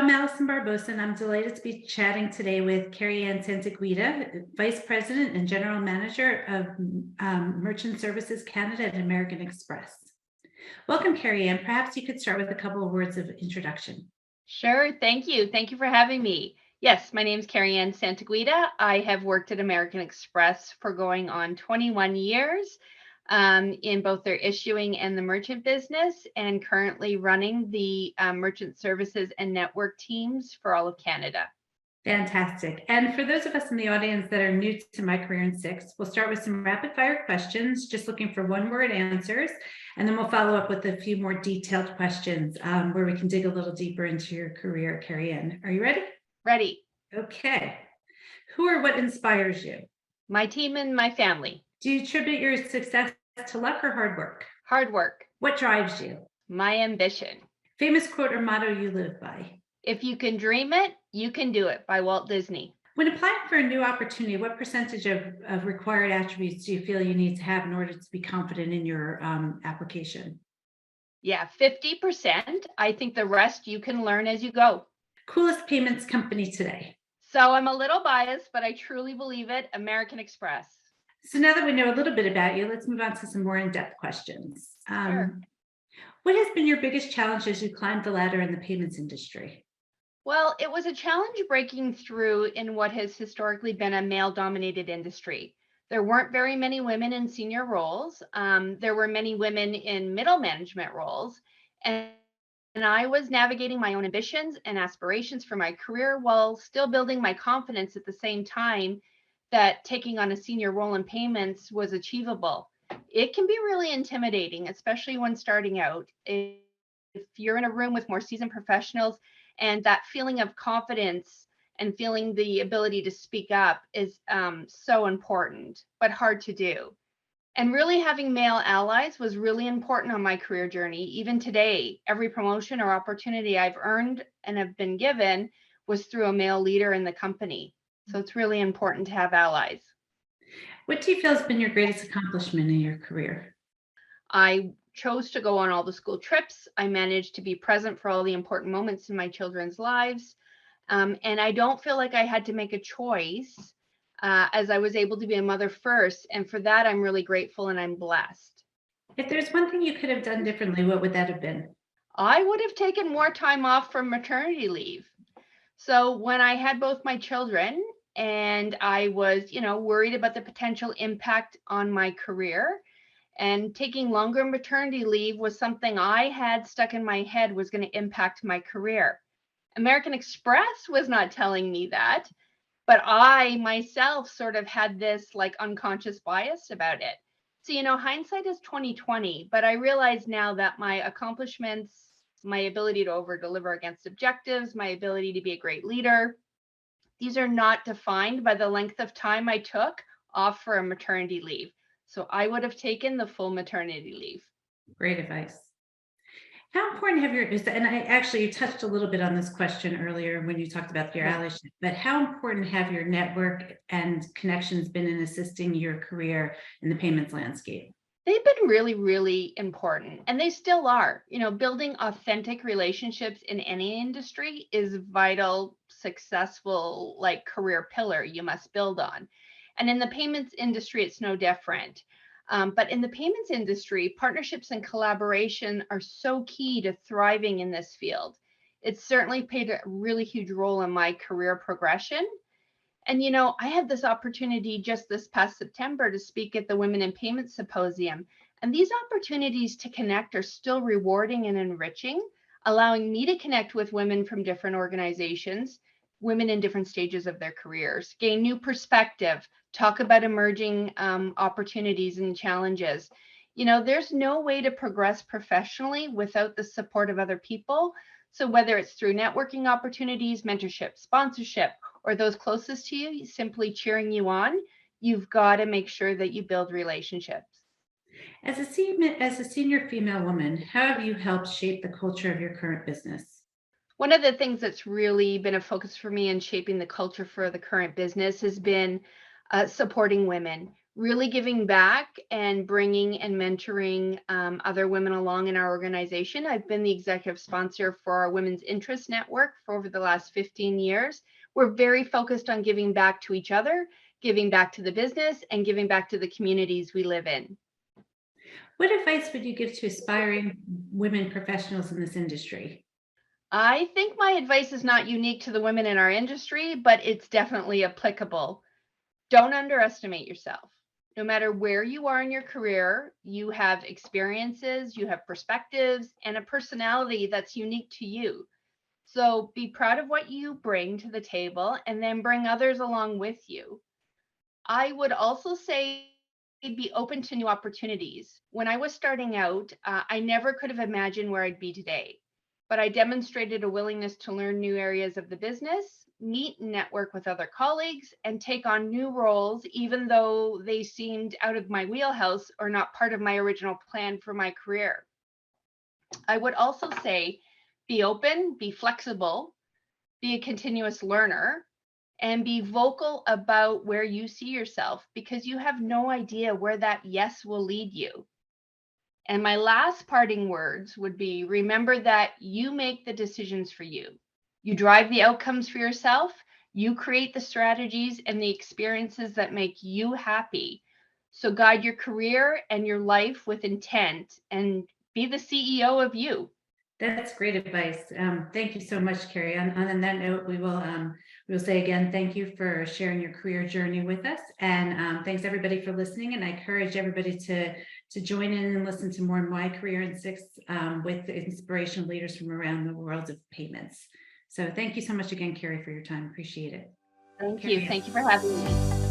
I'm Allison Barbosa, and I'm delighted to be chatting today with Kerri-Ann Santaguida, Vice President and General Manager of Merchant Services Canada at American Express. Welcome, Kerri-Ann. Perhaps you could start with a couple of words of introduction. Sure. Thank you. Thank you for having me. Yes, my name is Kerri-Ann Santaguida. I have worked at American Express for going on 21 years in both their issuing and the merchant business, and currently running the merchant services and network teams for all of Canada. Fantastic. And for those of us in the audience that are new to My Career in 6, we'll start with some rapid fire questions, just looking for one-word answers. And then we'll follow up with a few more detailed questions where we can dig a little deeper into your career, Kerri-Ann. Are you ready? Ready. Okay. Who or what inspires you? My team and my family. Do you attribute your success to luck or hard work? Hard work. What drives you? My ambition. Famous quote or motto you live by? If you can dream it, you can do it, by Walt Disney. When applying for a new opportunity, what percentage of required attributes do you feel you need to have in order to be confident in your application? Yeah, 50%. I think the rest you can learn as you go. Coolest payments company today? So I'm a little biased, but I truly believe it, American Express. So now that we know a little bit about you, let's move on to some more in-depth questions. Sure. What has been your biggest challenge as you climbed the ladder in the payments industry? Well, it was a challenge breaking through in what has historically been a male-dominated industry. There weren't very many women in senior roles. There were many women in middle management roles. And I was navigating my own ambitions and aspirations for my career while still building my confidence at the same time that taking on a senior role in payments was achievable. It can be really intimidating, especially when starting out. If you're in a room with more seasoned professionals, and that feeling of confidence and feeling the ability to speak up is so important, but hard to do. And really having male allies was really important on my career journey. Even today, every promotion or opportunity I've earned and have been given was through a male leader in the company. So it's really important to have allies. What do you feel has been your greatest accomplishment in your career? I chose to go on all the school trips. I managed to be present for all the important moments in my children's lives. And I don't feel like I had to make a choice as I was able to be a mother first. And for that, I'm really grateful and I'm blessed. If there's one thing you could have done differently, what would that have been? I would have taken more time off from maternity leave. So when I had both my children and I was, worried about the potential impact on my career, and taking longer maternity leave was something I had stuck in my head was going to impact my career. American Express was not telling me that, but I myself sort of had this like unconscious bias about it. So, hindsight is 2020, but I realize now that my accomplishments, my ability to over deliver against objectives, my ability to be a great leader, these are not defined by the length of time I took off for a maternity leave. So I would have taken the full maternity leave. Great advice. How important have you touched a little bit on this question earlier when you talked about your allyship, but how important have your network and connections been in assisting your career in the payments landscape? They've been really, really important, and they still are. Building authentic relationships in any industry is vital, successful, like career pillar you must build on. And in the payments industry, it's no different. But in the payments industry, partnerships and collaboration are so key to thriving in this field. It's certainly played a really huge role in my career progression. And, I had this opportunity just this past September to speak at the Women in Payments Symposium. And these opportunities to connect are still rewarding and enriching, allowing me to connect with women from different organizations, women in different stages of their careers, gain new perspective, talk about emerging opportunities and challenges. There's no way to progress professionally without the support of other people. So whether it's through networking opportunities, mentorship, sponsorship, or those closest to you simply cheering you on, you've got to make sure that you build relationships. As a senior female woman, how have you helped shape the culture of your current business? One of the things that's really been a focus for me in shaping the culture for the current business has been supporting women, really giving back and bringing and mentoring other women along in our organization. I've been the executive sponsor for our Women's Interest Network for over the last 15 years. We're very focused on giving back to each other, giving back to the business, and giving back to the communities we live in. What advice would you give to aspiring women professionals in this industry? I think my advice is not unique to the women in our industry, but it's definitely applicable. Don't underestimate yourself. No matter where you are in your career, you have experiences, you have perspectives, and a personality that's unique to you. So be proud of what you bring to the table and then bring others along with you. I would also say be open to new opportunities. When I was starting out, I never could have imagined where I'd be today, but I demonstrated a willingness to learn new areas of the business, meet and network with other colleagues, and take on new roles, even though they seemed out of my wheelhouse or not part of my original plan for my career. I would also say be open, be flexible, be a continuous learner, and be vocal about where you see yourself, because you have no idea where that yes will lead you. And my last parting words would be, remember that you make the decisions for you. You drive the outcomes for yourself. You create the strategies and the experiences that make you happy. So guide your career and your life with intent and be the CEO of you. That's great advice. Thank you so much, Kerri-Ann. On that note, we will say again, thank you for sharing your career journey with us. And thanks everybody for listening. And I encourage everybody to join in and listen to more My Career in Six with inspirational leaders from around the world of payments. So thank you so much again, Kerri, for your time. Appreciate it. Thank you. Thank you for having me.